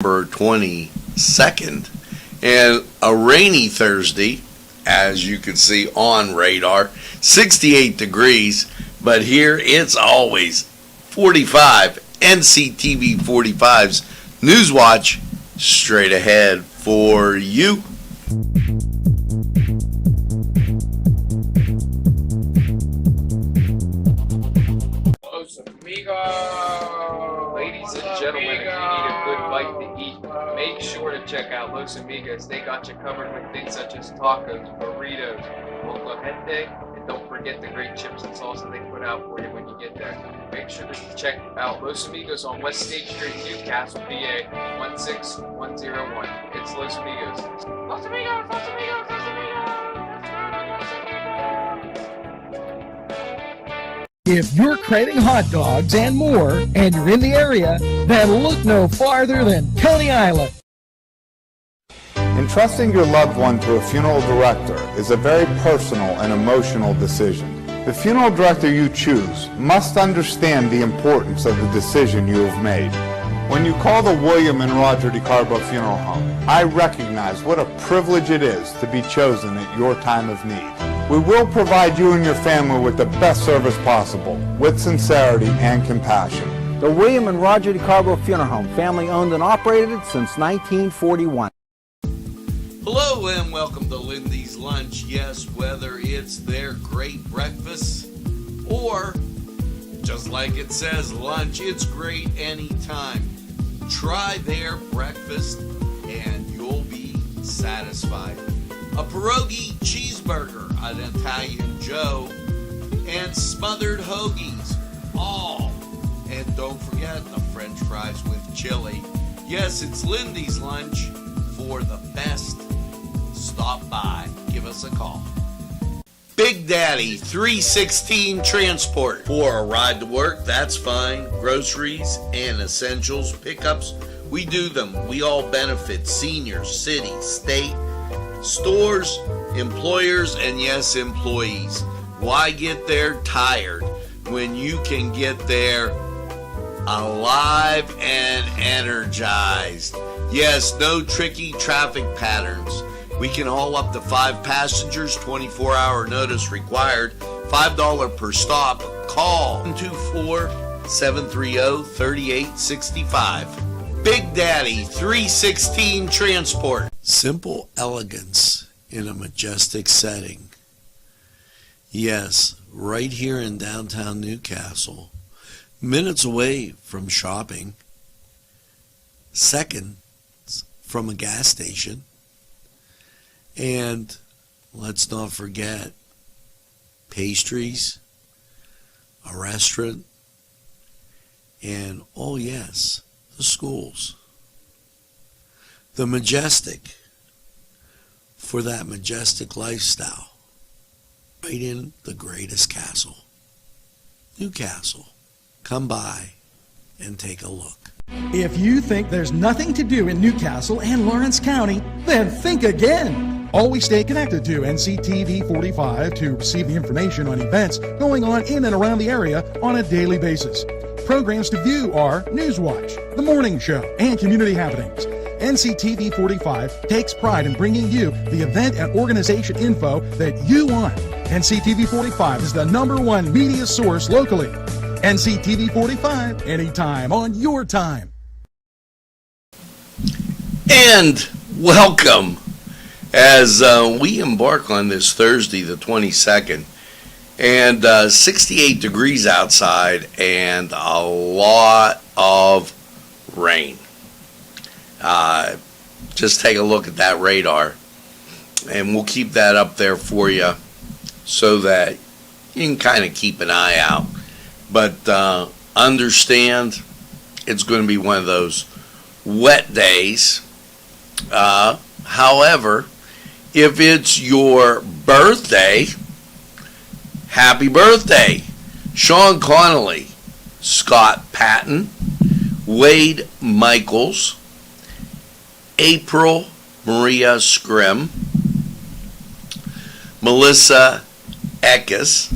November 22nd, and a rainy Thursday, as you can see on radar, 68 degrees, but here it's always 45. Nctv45's Newswatch straight ahead for you. Ladies and gentlemen, if you need a good bite to eat, make sure to check out Los Amigos. They got you covered with things such as tacos, burritos, molcajete, and don't forget the great chips and salsa they put out for you when you get there. Make sure to check out Los Amigos on West State Street, Newcastle, PA 16101. It's Los Amigos. Los Amigos, Los Amigos, Los Amigos. If you're craving hot dogs and more, and you're in the area, then look no farther than Coney Island. Entrusting your loved one to a funeral director is a very personal and emotional decision. The funeral director you choose must understand the importance of the decision you have made. When you call the William and Roger DeCarbo Funeral Home, I recognize what a privilege it is to be chosen at your time of need. We will provide you and your family with the best service possible, with sincerity and compassion. The William and Roger DeCarbo Funeral Home, family owned and operated since 1941. Hello and welcome to Lindy's Lunch. Yes, whether it's their great breakfast or, just like it says, lunch, it's great anytime. Try their breakfast and you'll be satisfied. A pierogi cheeseburger, an Italian Joe, and smothered hoagies, all. And don't forget the French fries with chili. Yes, it's Lindy's Lunch. For the best, stop by. Give us a call. Big Daddy 316 Transport. For a ride to work, that's fine. Groceries and essentials pickups, we do them. We all benefit seniors, city, state, stores, employers, and yes, employees. Why get there tired when you can get there alive and energized? Yes, no tricky traffic patterns. We can haul up to 5 passengers, 24-hour notice required, $5 per stop. Call 224-730-3865. Big Daddy 316 Transport. Simple elegance in a majestic setting. Yes, right here in downtown Newcastle, minutes away from shopping, seconds from a gas station, and let's not forget pastries, a restaurant, and oh yes, the schools. The majestic for that majestic lifestyle, right in the greatest castle, Newcastle. Come by and take a look. If you think there's nothing to do in Newcastle and Lawrence County, then think again. Always stay connected to Nctv45 to receive the information on events going on in and around the area on a daily basis. Programs to view are Newswatch, The Morning Show, and Community Happenings. Nctv45 takes pride in bringing you the event and organization info that you want. Nctv45 is the #1 media source locally. Nctv45, anytime on your time. And welcome as we embark on this Thursday, the 22nd, and 68 degrees outside and a lot of rain. Just take a look at that radar, and we'll keep that up there for you so that you can kind of keep an eye out. But understand it's going to be one of those wet days. However, if it's your birthday, happy birthday. Sean Connolly, Scott Patton, Wade Michaels, April Maria Scrim, Melissa Eckes,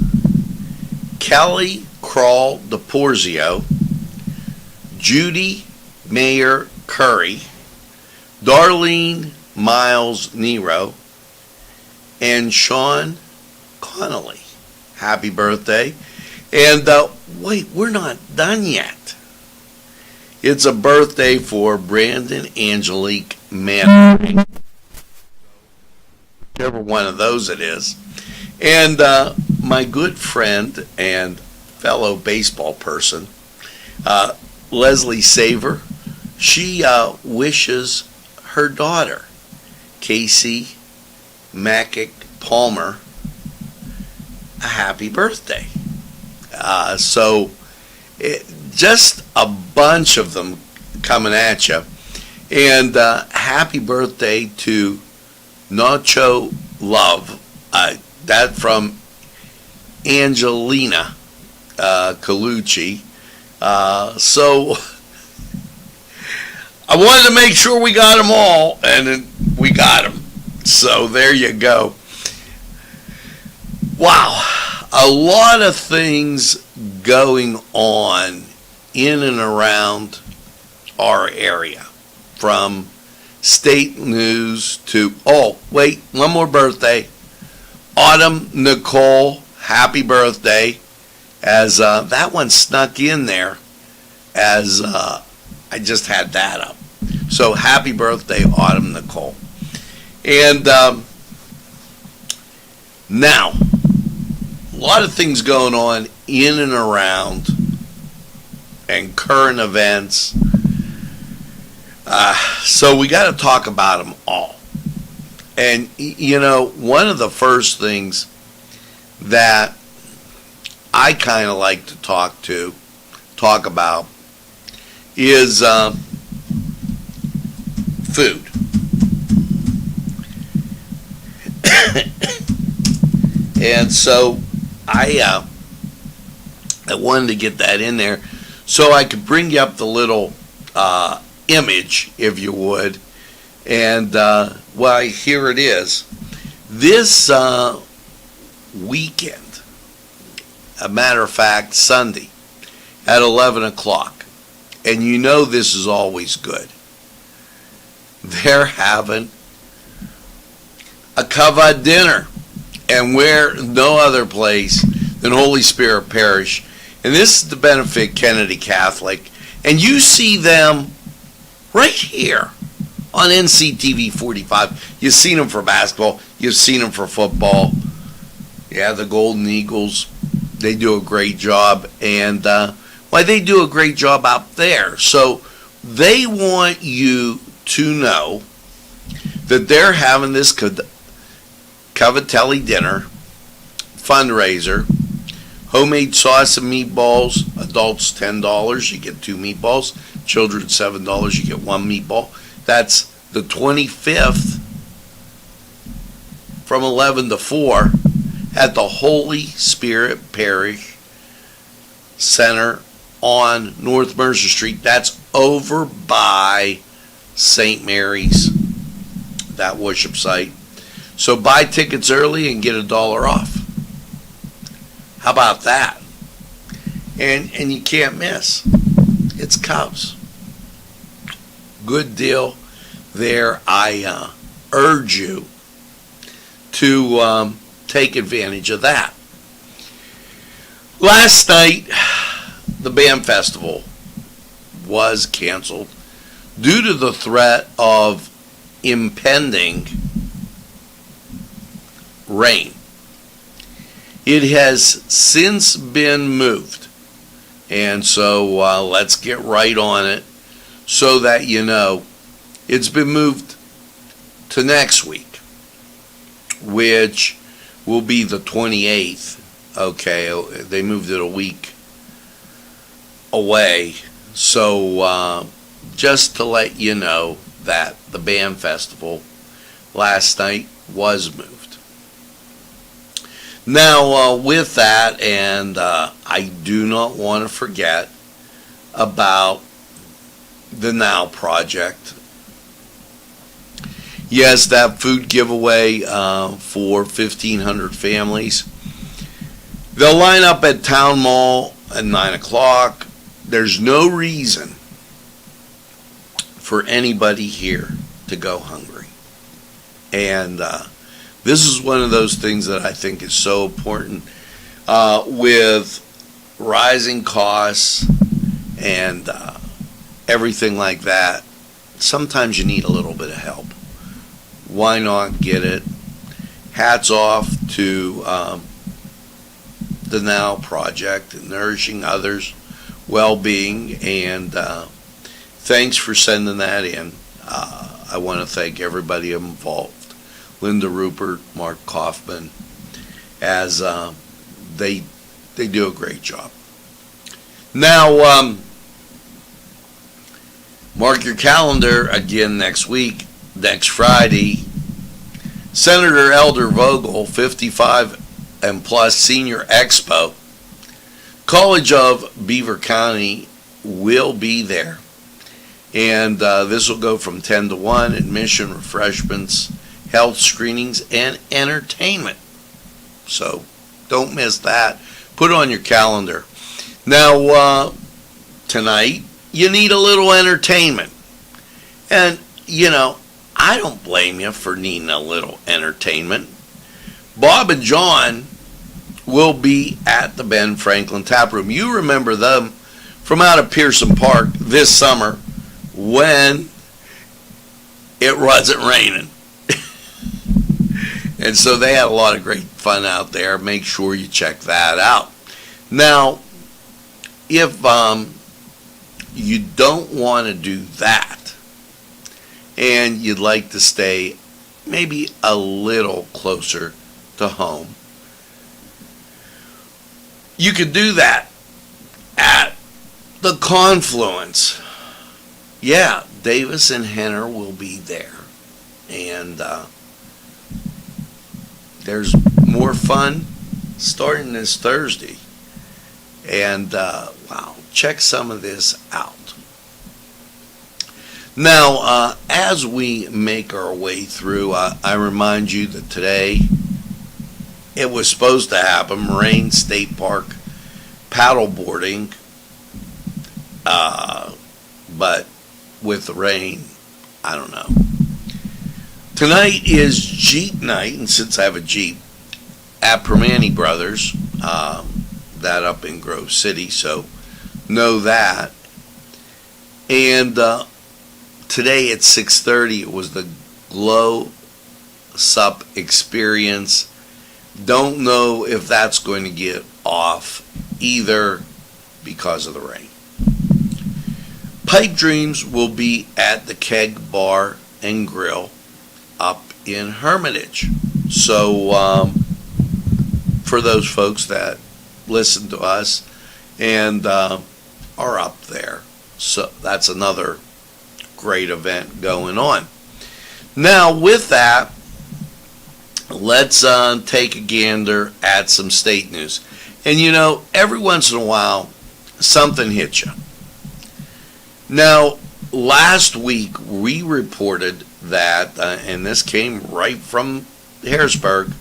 Kelly Crawl DePorzio, Judy Mayer Curry, Darlene Miles Nero, and Sean Connolly. Happy birthday. And wait, we're not done yet. It's a birthday for Brandon Angelique Mann. Whichever one of those it is. And my good friend and fellow baseball person, Leslie Saver, she wishes her daughter, Casey Mackick Palmer, a happy birthday. Just a bunch of them coming at you. And happy birthday to Nacho Love. That from Angelina Colucci. So I wanted to make sure we got them all, and we got them. So there you go. Wow. A lot of things going on in and around our area, from state news to, oh, wait, one more birthday. Autumn Nicole, happy birthday, as that one snuck in there as I just had that up. So happy birthday, Autumn Nicole. And now, a lot of things going on in and around and current events. So we got to talk about them all. And, you know, one of the first things that I kind of like to talk about is food. And so I wanted to get that in there so I could bring you up the little image, if you would. And, well, here it is. This weekend, a matter of fact, Sunday, at 11 o'clock, and you know this is always good, they're having a cover dinner, and where no other place than Holy Spirit Parish. And this is to benefit Kennedy Catholic, and you see them right here on Nctv45. You've seen them for basketball. You've seen them for football. Yeah, the Golden Eagles, they do a great job. And they do a great job out there. So they want you to know that they're having this Cavatelli dinner fundraiser. Homemade sauce and meatballs. Adults $10. You get 2 meatballs. Children $7. You get 1 meatball. That's the 25th from 11 to 4 at the Holy Spirit Parish Center on North Mercer Street. That's over by St. Mary's, that worship site. So buy tickets early and get $1 off. How about that? And you can't miss. It's Cubs. Good deal there. I urge you to take advantage of that. Last night, the band festival was canceled due to the threat of impending rain. It has since been moved, and so let's get right on it so that you know. It's been moved to next week, which will be the 28th. Okay, they moved it a week away. So just to let you know that the band festival last night was moved. Now, with that, and I do not want to forget about the Now Project. Yes, that food giveaway for 1,500 families. They'll line up at Town Mall at 9 o'clock. There's no reason for anybody here to go hungry. And this is one of those things that I think is so important with rising costs and everything like that. Sometimes you need a little bit of help. Why not get it? Hats off to the Now Project and Nourishing Others' Well-Being, and thanks for sending that in. I want to thank everybody involved, Linda Rupert, Mark Kaufman, as they do a great job. Now, mark your calendar again next week, next Friday. Senator Elder Vogel, 55 and plus Senior Expo. College of Beaver County will be there. And this will go from 10 to 1, admission, refreshments, health screenings, and entertainment. So don't miss that. Put it on your calendar. Now, tonight, you need a little entertainment. And, you know, I don't blame you for needing a little entertainment. Bob and John will be at the Ben Franklin Tap Room. You remember them from out of Pearson Park this summer when it wasn't raining. And so they had a lot of great fun out there. Make sure you check that out. Now, if you don't want to do that, and you'd like to stay maybe a little closer to home, you could do that at the Confluence. Yeah, Davis and Henner will be there. And there's more fun starting this Thursday. And, wow, check some of this out. Now, as we make our way through, I remind you that today it was supposed to happen, Moraine State Park paddleboarding, but with the rain, I don't know. Tonight is Jeep night, and since I have a Jeep, at Permani Brothers, that up in Grove City, so know that. And today at 6:30, it was the Glow Sup experience. Don't know if that's going to get off either because of the rain. Pipe Dreams will be at the Keg Bar and Grill up in Hermitage. So for those folks that listen to us and are up there, so that's another great event going on. Now, with that, let's take a gander at some state news. And you know, every once in a while, something hits you. Now, last week we reported that, and this came right from Harrisburg,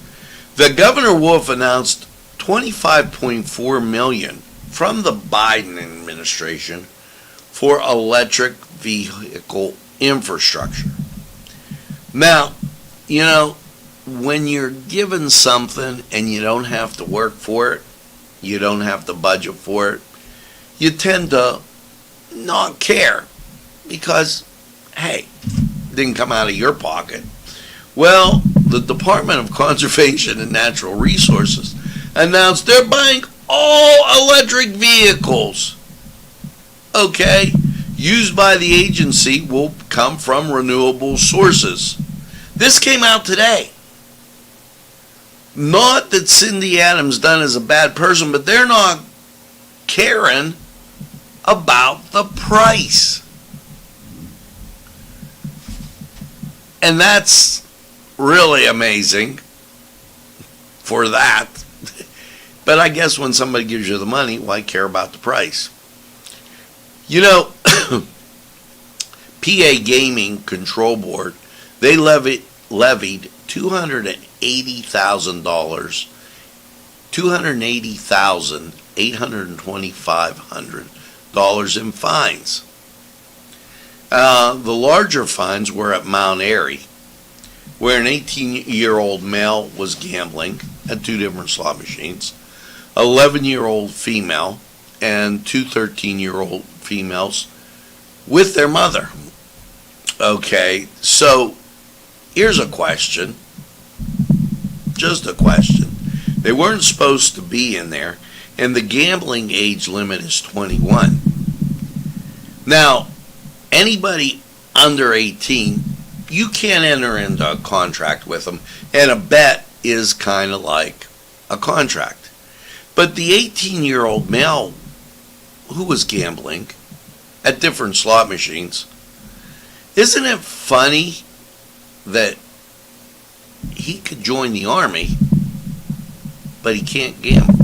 that Governor Wolf announced $25.4 million from the Biden administration for electric vehicle infrastructure. Now, you know, when you're given something and you don't have to work for it, you don't have to budget for it, you tend to not care because, hey, it didn't come out of your pocket. Well, the Department of Conservation and Natural Resources announced they're buying all electric vehicles. Okay, used by the agency will come from renewable sources. This came out today. Not that Cindy Adams Dunn is a bad person, but they're not caring about the price. And that's really amazing for that. But I guess when somebody gives you the money, why care about the price? You know, PA Gaming Control Board, they levied $280,825 in fines. The larger funds were at Mount Airy, where an 18-year-old male was gambling at 2 different slot machines, 11-year-old female, and 2 13-year-old females with their mother. Okay, so here's a question. Just a question. They weren't supposed to be in there, and the gambling age limit is 21. Now, anybody under 18, you can't enter into a contract with them, and a bet is kind of like a contract. But the 18-year-old male who was gambling at different slot machines, isn't it funny that he could join the army, but he can't gamble?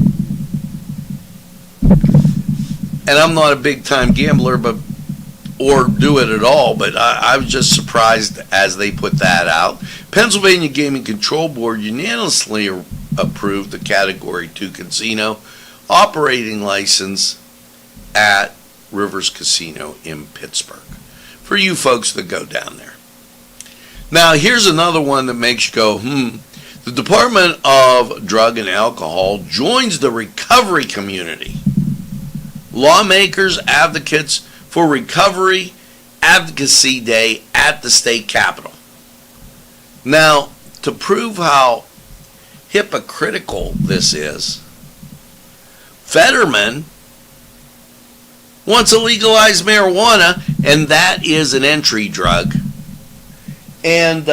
And I'm not a big-time gambler, or do it at all, but I was just surprised as they put that out. Pennsylvania Gaming Control Board unanimously approved the Category 2 casino operating license at Rivers Casino in Pittsburgh for you folks that go down there. Now, here's another one that makes you go, The Department of Drug and Alcohol joins the recovery community. Lawmakers, advocates for Recovery Advocacy Day at the state capitol. Now, to prove how hypocritical this is, Fetterman wants to legalize marijuana, and that is an entry drug. And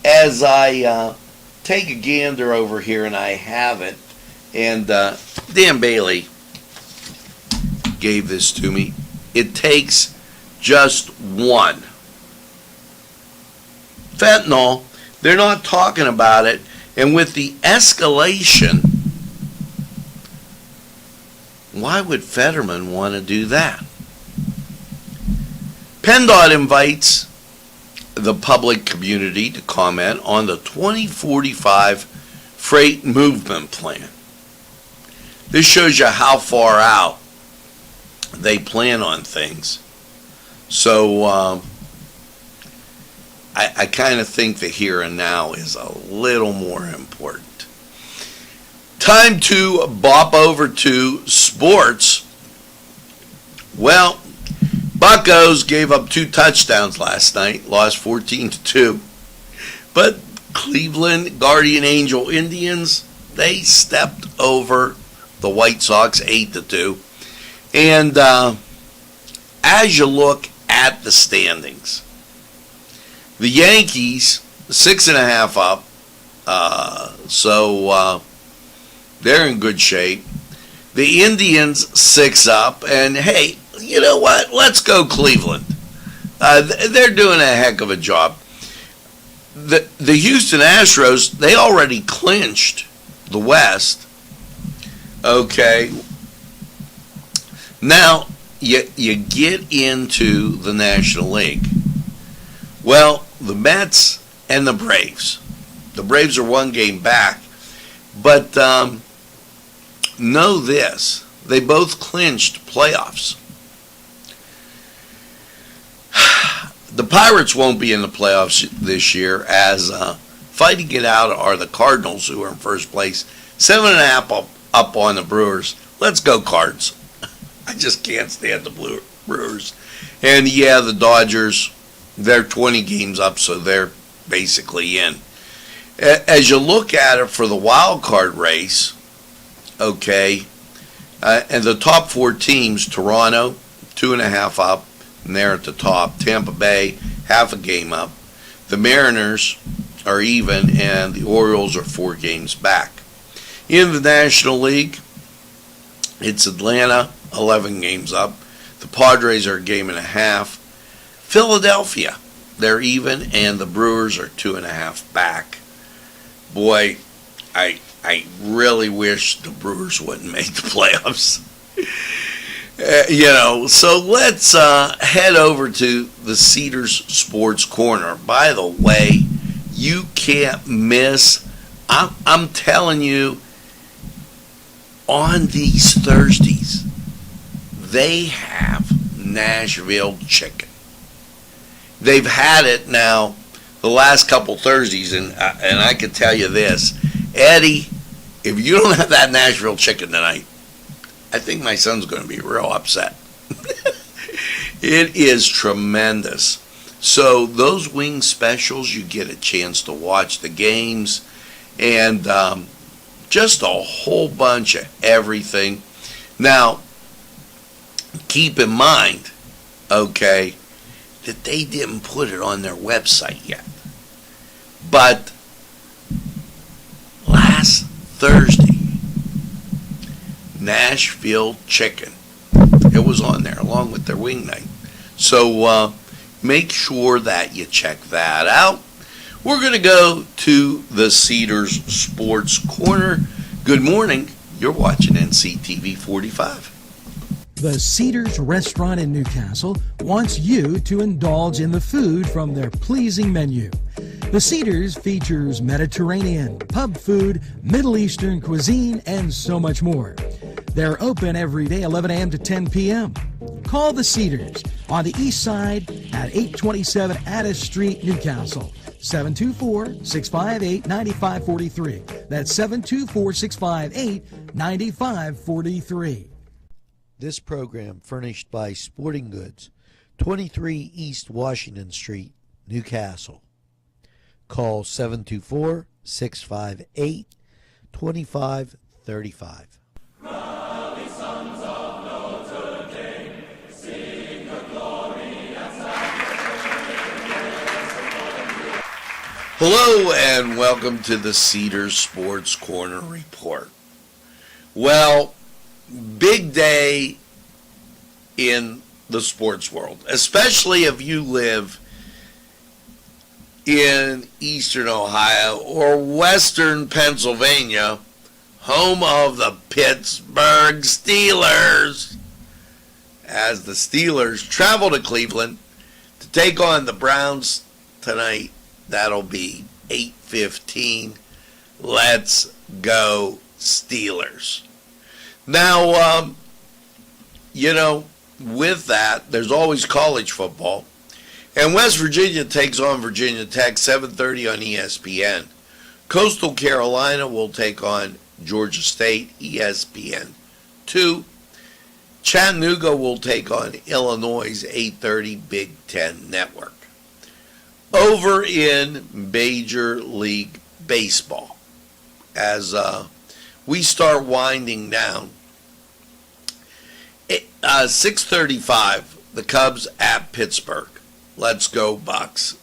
as I take a gander over here, and I have it, and Dan Bailey gave this to me, it takes just one. Fentanyl, they're not talking about it, and with the escalation, why would Fetterman want to do that? PennDOT invites the public community to comment on the 2045 Freight Movement Plan. This shows you how far out they plan on things. So I kind of think the here and now is a little more important. Time to bop over to sports. Well, Buccos gave up 2 touchdowns last night, lost 14-2. But Cleveland Guardian Angel Indians, they stepped over the White Sox 8-2. And as you look at the standings, the Yankees 6.5 up, so they're in good shape. The Indians 6 up, and hey, you know what? Let's go Cleveland. They're doing a heck of a job. The Houston Astros, they already clinched the West. Okay. Now, you get into the National League. Well, the Mets and the Braves. The Braves are 1 game back. But know this. They both clinched playoffs. The Pirates won't be in the playoffs this year, as fighting it out are the Cardinals, who are in first place. 7.5 up on the Brewers. Let's go Cards. I just can't stand the Brewers. And yeah, the Dodgers, they're 20 games up, so they're basically in. As you look at it for the wild card race, okay, and the top 4 teams, Toronto, 2.5 up, and they're at the top. Tampa Bay, half a game up. The Mariners are even, and the Orioles are 4 games back. In the National League, it's Atlanta, 11 games up. The Padres are a game and a half. Philadelphia, they're even, and the Brewers are 2.5 back. Boy, I really wish the Brewers wouldn't make the playoffs. So let's head over to the Cedars Sports Corner. By the way, you can't miss, I'm telling you, on these Thursdays, they have Nashville chicken. they've had it now the last couple Thursdays, and I can tell you this, Eddie, if you don't have that Nashville chicken tonight, I think my son's going to be real upset. It is tremendous. So those wing specials, you get a chance to watch the games, and just a whole bunch of everything. Now, keep in mind, okay, that they didn't put it on their website yet. But last Thursday, Nashville chicken, it was on there along with their wing night. So make sure that you check that out. We're going to go to the Cedars Sports Corner. Good morning. You're watching Nctv45. The Cedars Restaurant in Newcastle wants you to indulge in the food from their pleasing menu. The Cedars features Mediterranean, pub food, Middle Eastern cuisine, and so much more. They're open every day, 11 a.m. to 10 p.m. Call the Cedars on the east side at 827 Addis Street, Newcastle. 724-658-9543. That's 724-658-9543. This program furnished by Sporting Goods, 23 East Washington Street, Newcastle. Call 724-658-2535. Hello and welcome to the Cedars Sports Corner Report. Well, big day in the sports world, especially if you live in eastern Ohio or western Pennsylvania, home of the Pittsburgh Steelers, as the Steelers travel to Cleveland to take on the Browns tonight. That'll be 8:15. Let's go Steelers. Now, with that, there's always college football. And West Virginia takes on Virginia Tech, 7:30 on ESPN. Coastal Carolina will take on Georgia State, ESPN 2. Chattanooga will take on Illinois, 8:30, Big Ten Network. Over in Major League Baseball, as we start winding down, 6:35, the Cubs at Pittsburgh. Let's go Bucks.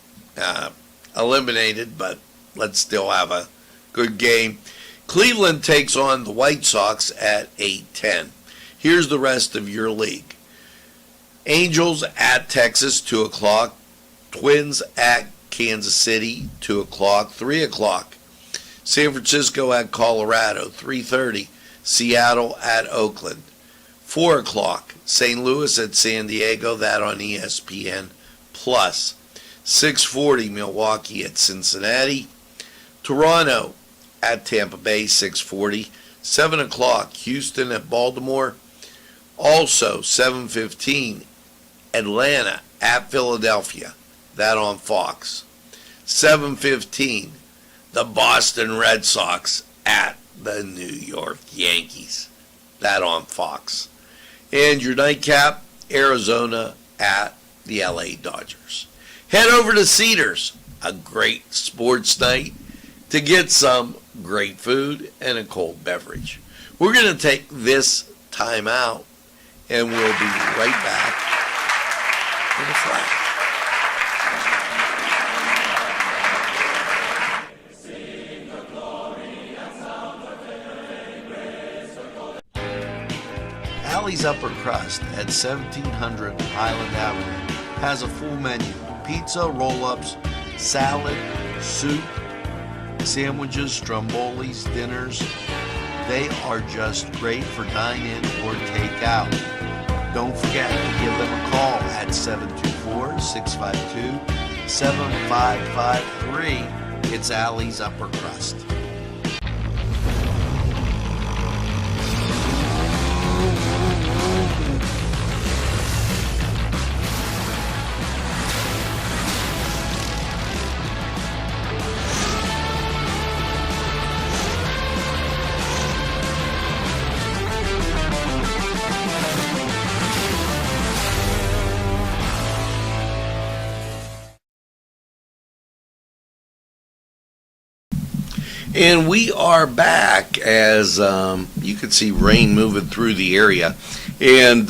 Eliminated, but let's still have a good game. Cleveland takes on the White Sox at 8:10. Here's the rest of your league. Angels at Texas, 2 o'clock. Twins at Kansas City, 2 o'clock. 3 o'clock. San Francisco at Colorado, 3:30. Seattle at Oakland. 4 o'clock. St. Louis at San Diego, that on ESPN Plus. 6:40, Milwaukee at Cincinnati. Toronto at Tampa Bay, 6:40. 7 o'clock, Houston at Baltimore. Also, 7:15, Atlanta at Philadelphia. That on Fox. 7:15, the Boston Red Sox at the New York Yankees. That on Fox. And your nightcap, Arizona at the LA Dodgers. Head over to Cedars, a great sports night, to get some great food and a cold beverage. We're going to take this time out, and we'll be right back in a flash. Alley's Upper Crust at 1700 Highland Avenue has a full menu: pizza, roll-ups, salad, soup, sandwiches, strombolis, dinners. They are just great for dine-in or take-out. Don't forget to give them a call at 724-652-7553. It's Alley's Upper Crust. And we are back as you can see rain moving through the area. And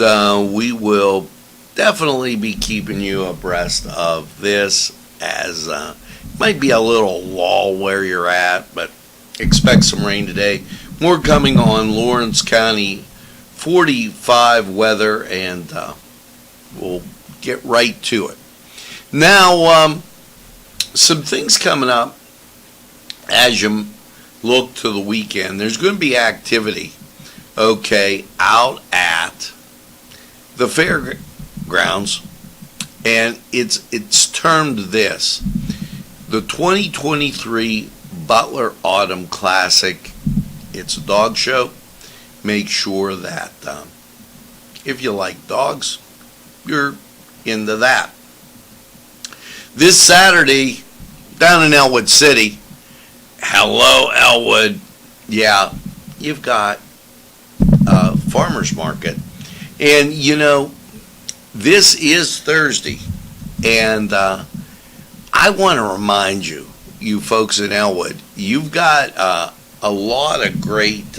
we will definitely be keeping you abreast of this as might be a little lull where you're at, but expect some rain today. More coming on Lawrence County 45 weather, and we'll get right to it. Now, some things coming up as you look to the weekend. There's going to be activity, okay, out at the fairgrounds, and it's termed this, the 2023 Butler Autumn Classic. It's a dog show. Make sure that if you like dogs, you're into that. This Saturday, down in Elwood City, hello Elwood, yeah, you've got a farmer's market. And you know, this is Thursday, and I want to remind you, you folks in Elwood, you've got a lot of great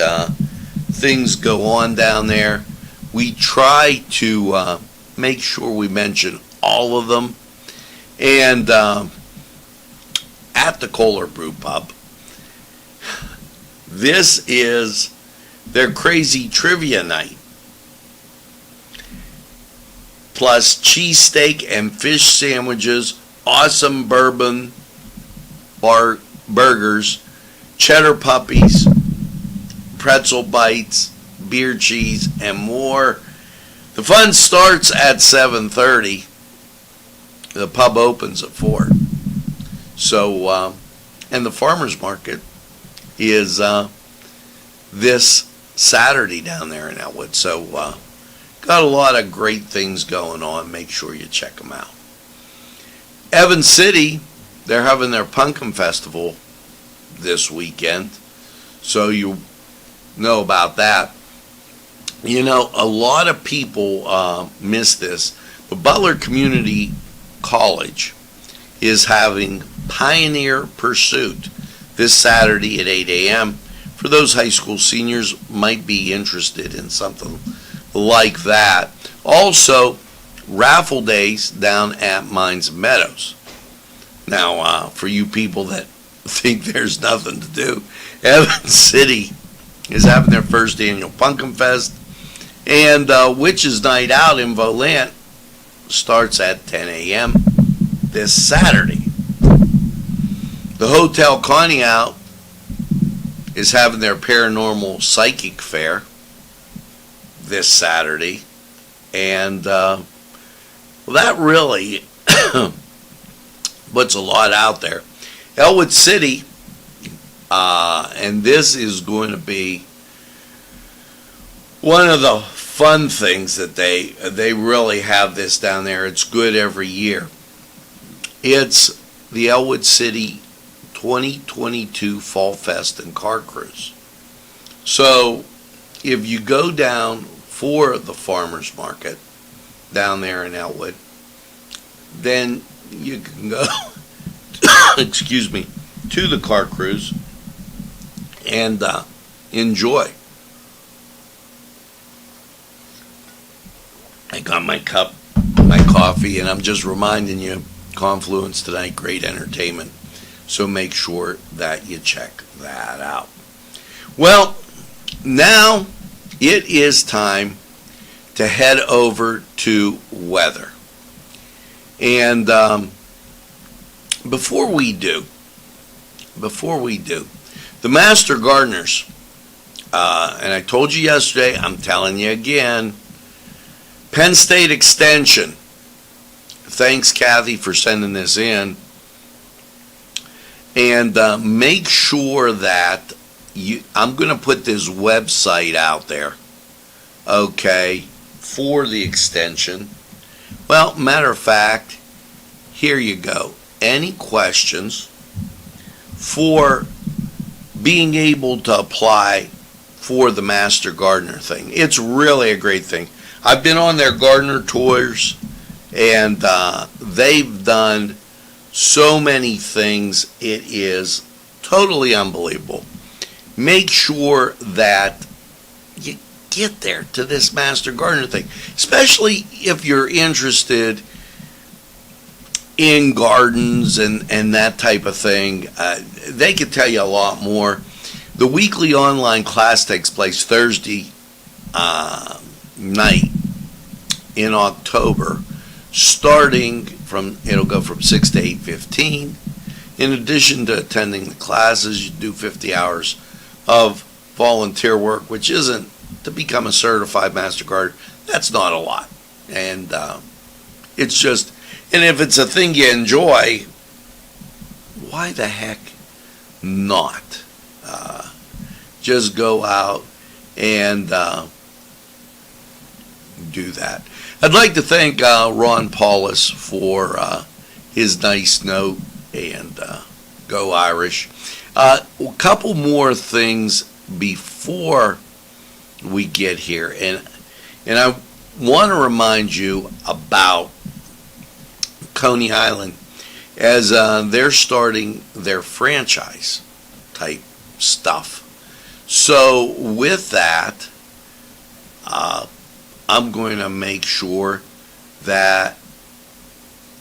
things go on down there. We try to make sure we mention all of them. And at the Kohler Brew Pub, this is their crazy trivia night. Plus cheesesteak and fish sandwiches, awesome bourbon burgers, cheddar puppies, pretzel bites, beer cheese, and more. The fun starts at 7:30. The pub opens at 4. So, and the farmers market is this Saturday down there in Elwood. So, got a lot of great things going on. Make sure you check them out. Evans City, they're having their Pumpkin Festival this weekend. So you know about that. You know, a lot of people miss this. But Butler Community College is having Pioneer Pursuit this Saturday at 8 a.m. For those high school seniors might be interested in something like that. Also, raffle days down at Mines and Meadows. Now, for you people that think there's nothing to do, Evans City is having their first annual Pumpkin Fest, and Witches Night Out in Volant starts at 10 a.m. this Saturday. The Hotel Connie Out is having their Paranormal Psychic Fair this Saturday, and well, that really puts a lot out there. Elwood City, and this is going to be one of the fun things that they really have this down there. It's good every year. It's the Elwood City 2022 Fall Fest and Car Cruise. So if you go down for the farmers market down there in Elwood, then you can go excuse me, to the car cruise and enjoy. I got my cup, my coffee, and I'm just reminding you, Confluence tonight, great entertainment. So make sure that you check that out. Well, now it is time to head over to weather. And before we do, the Master Gardeners, and I told you yesterday, I'm telling you again, Penn State Extension. Thanks, Kathy, for sending this in. And make sure that I'm going to put this website out there, okay, for the extension. Well, matter of fact, here you go. Any questions for being able to apply for the Master Gardener thing? It's really a great thing. I've been on their gardener tours, and they've done so many things. It is totally unbelievable. Make sure that you get there to this Master Gardener thing, especially if you're interested in gardens and that type of thing. They could tell you a lot more. The weekly online class takes place Thursday night in October, it'll go from 6 to 8:15. In addition to attending the classes, you do 50 hours of volunteer work, which isn't, to become a certified Master Gardener, that's not a lot. And it's just, and if it's a thing you enjoy, why the heck not? Just go out and do that. I'd like to thank Ron Paulus for his nice note, and go Irish. A couple more things before we get here, and I want to remind you about Coney Island, as they're starting their franchise type stuff. So with that, I'm going to make sure that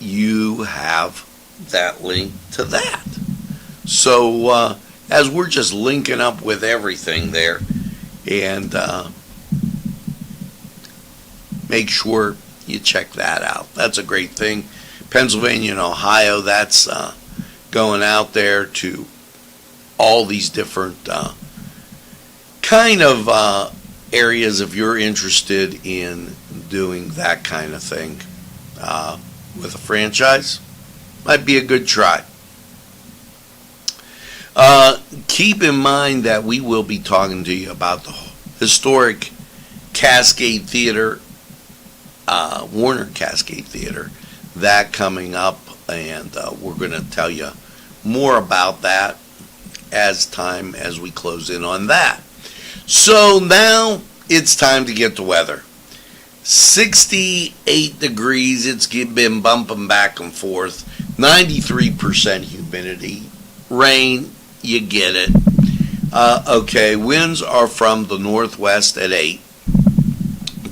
you have that link to that. So as we're just linking up with everything there, and make sure you check that out. That's a great thing. Pennsylvania and Ohio, that's going out there to all these different kind of areas if you're interested in doing that kind of thing with a franchise. Might be a good try. Keep in mind that we will be talking to you about the historic Cascade Theater, Warner Cascade Theater, that coming up, and we're going to tell you more about that as we close in on that. So now it's time to get the weather. 68 degrees, it's been bumping back and forth. 93% humidity. Rain, you get it. Okay, winds are from the northwest at 8.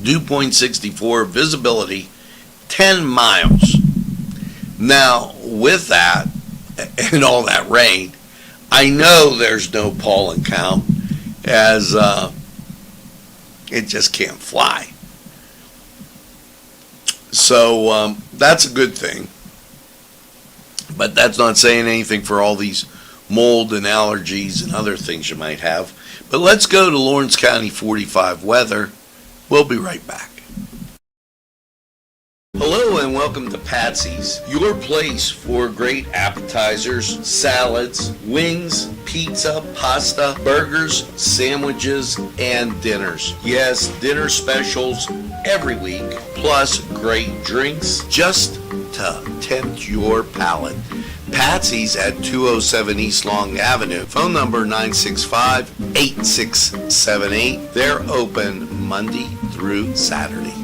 Dew point 64, visibility 10 miles. Now, with that and all that rain, I know there's no pollen count, as it just can't fly. So that's a good thing. But that's not saying anything for all these mold and allergies and other things you might have. But let's go to Lawrence County 45 weather. We'll be right back. Hello and welcome to Patsy's, your place for great appetizers, salads, wings, pizza, pasta, burgers, sandwiches, and dinners. Yes, dinner specials every week, plus great drinks just to tempt your palate. Patsy's at 207 East Long Avenue. Phone number 965-8678. They're open Monday through Saturday.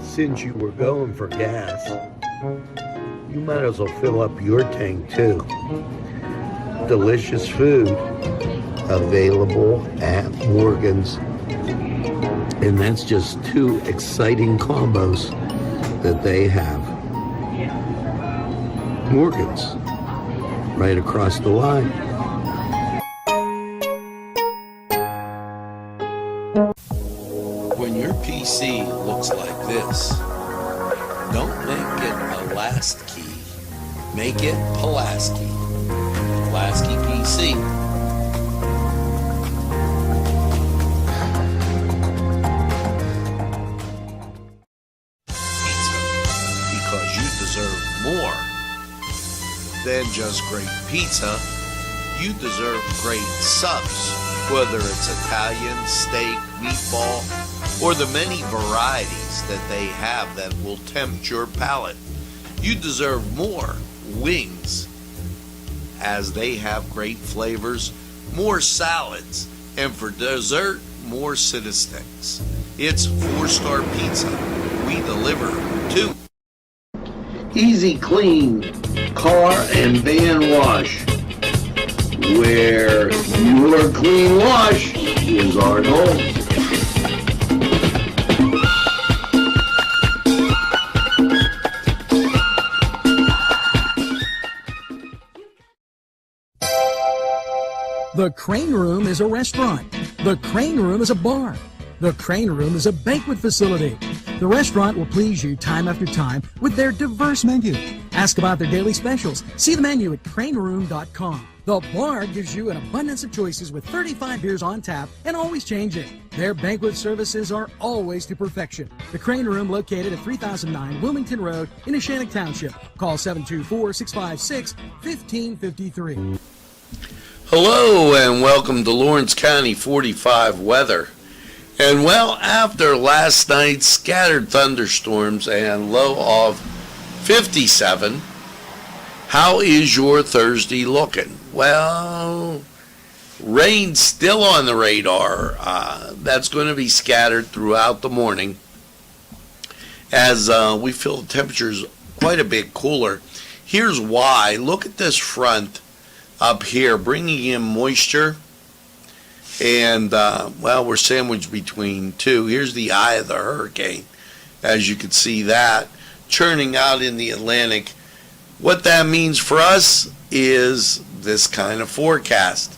Since you were going for gas, you might as well fill up your tank too. Delicious food available at Morgan's. And that's just two exciting combos that they have. Morgan's, right across the line. When your PC looks like this, don't make it a last key. Make it Pulaski. Pulaski PC. Pizza. Because you deserve more than just great pizza. You deserve great subs. Whether it's Italian, steak, meatball, or the many varieties that they have that will tempt your palate. You deserve more wings, as they have great flavors, more salads, and for dessert, more City Sticks. It's 4-star pizza. We deliver too. Easy Clean Car and Van Wash, where your clean wash is our goal. The Crane Room is a restaurant. The Crane Room is a bar. The Crane Room is a banquet facility. The restaurant will please you time after time with their diverse menu. Ask about their daily specials. See the menu at craneroom.com. The bar gives you an abundance of choices with 35 beers on tap and always changing. Their banquet services are always to perfection. The Crane Room, located at 3009 Wilmington Road in Neshannock Township. Call 724-656-1553. Hello and welcome to Lawrence County 45 weather. And well, after last night's scattered thunderstorms and low of 57, how is your Thursday looking? Well, rain's still on the radar. That's going to be scattered throughout the morning as we feel the temperatures quite a bit cooler. Here's why. Look at this front up here, bringing in moisture, and well, we're sandwiched between two. Here's the eye of the hurricane, as you can see that churning out in the Atlantic. What that means for us is this kind of forecast.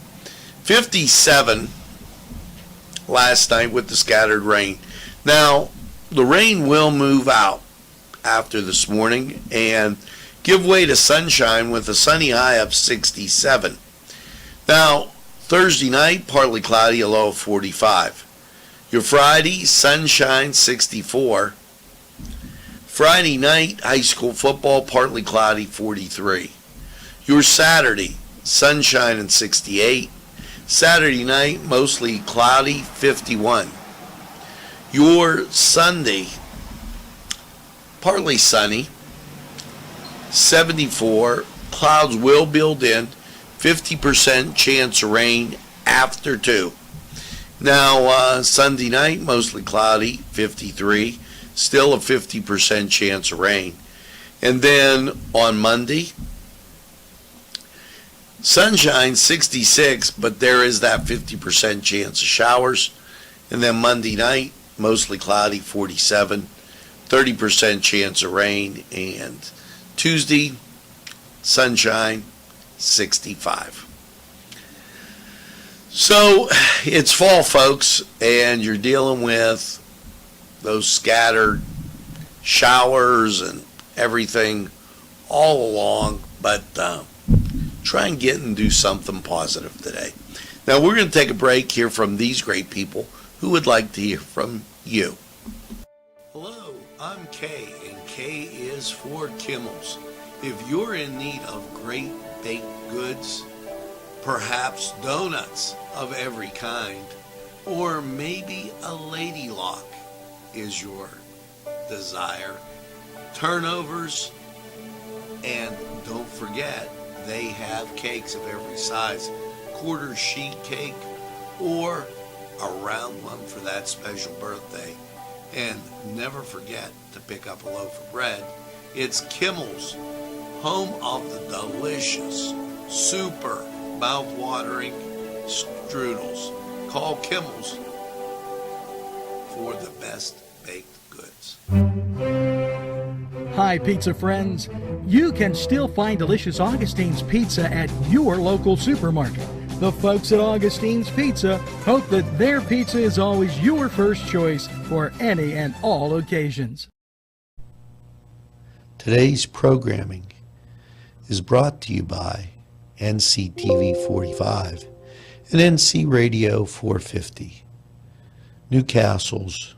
57 last night with the scattered rain. Now the rain will move out after this morning and give way to sunshine with a sunny high of 67. Now, Thursday night, partly cloudy, a low of 45. Your Friday, sunshine, 64. Friday night, high school football, partly cloudy, 43. Your Saturday, sunshine and 68. Saturday night, mostly cloudy, 51. Your Sunday, partly sunny, 74. Clouds will build in, 50% chance of rain after 2. Now, Sunday night, mostly cloudy, 53. Still a 50% chance of rain. And then on Monday, sunshine, 66, but there is that 50% chance of showers. And then Monday night, mostly cloudy, 47. 30% chance of rain. And Tuesday, sunshine, 65. So it's fall, folks, and you're dealing with those scattered showers and everything all along, but try and get and do something positive today. Now we're going to take a break, hear from these great people who would like to hear from you. Hello, I'm Kay, and K is for Kimmel's. If you're in need of great baked goods, perhaps donuts of every kind, or maybe a lady lock is your desire, turnovers, and don't forget, they have cakes of every size, quarter sheet cake or a round one for that special birthday. And never forget to pick up a loaf of bread. It's Kimmel's, home of the delicious, super mouth-watering strudels. Call Kimmel's for the best baked goods. Hi, pizza friends. You can still find delicious Augustine's Pizza at your local supermarket. The folks at Augustine's Pizza hope that their pizza is always your first choice for any and all occasions. Today's programming is brought to you by Nctv45 and NC Radio 450, Newcastle's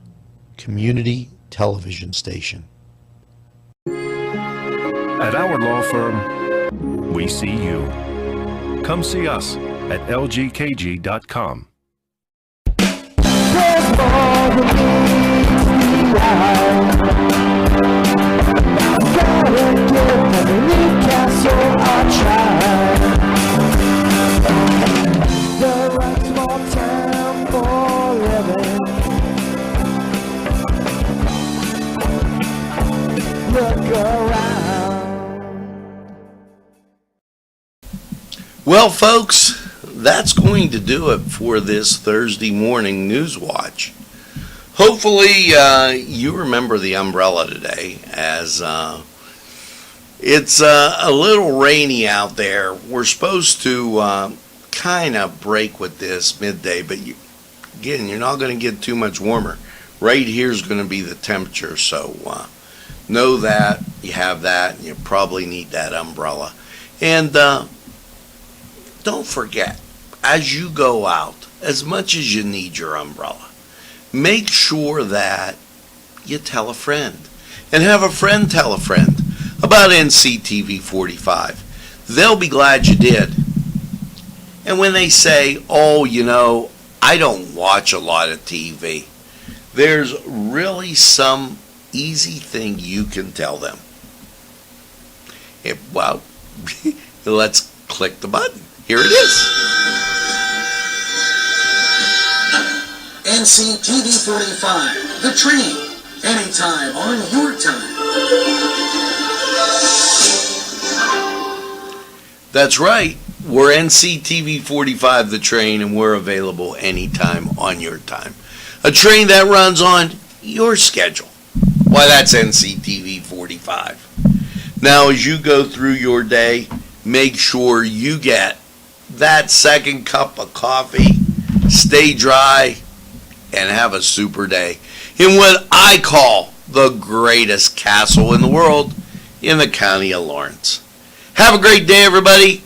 community television station. At our law firm, we see you. Come see us at lgkg.com. Gotta look around. Well, folks, that's going to do it for this Thursday morning news watch. Hopefully, you remember the umbrella today, as it's a little rainy out there. We're supposed to kind of break with this midday, but again, you're not going to get too much warmer. Right here is going to be the temperature, so know that you have that, and you probably need that umbrella. And don't forget, as you go out, as much as you need your umbrella, make sure that you tell a friend, and have a friend tell a friend about Nctv45. They'll be glad you did. And when they say, oh, I don't watch a lot of TV, there's really some easy thing you can tell them. Let's click the button. Here it is. Nctv45, the train, anytime on your time. That's right. We're Nctv45, the train, and we're available anytime on your time. A train that runs on your schedule. Why, that's Nctv45. Now, as you go through your day, make sure you get that second cup of coffee, stay dry, and have a super day in what I call the greatest castle in the world, in the county of Lawrence. Have a great day, everybody.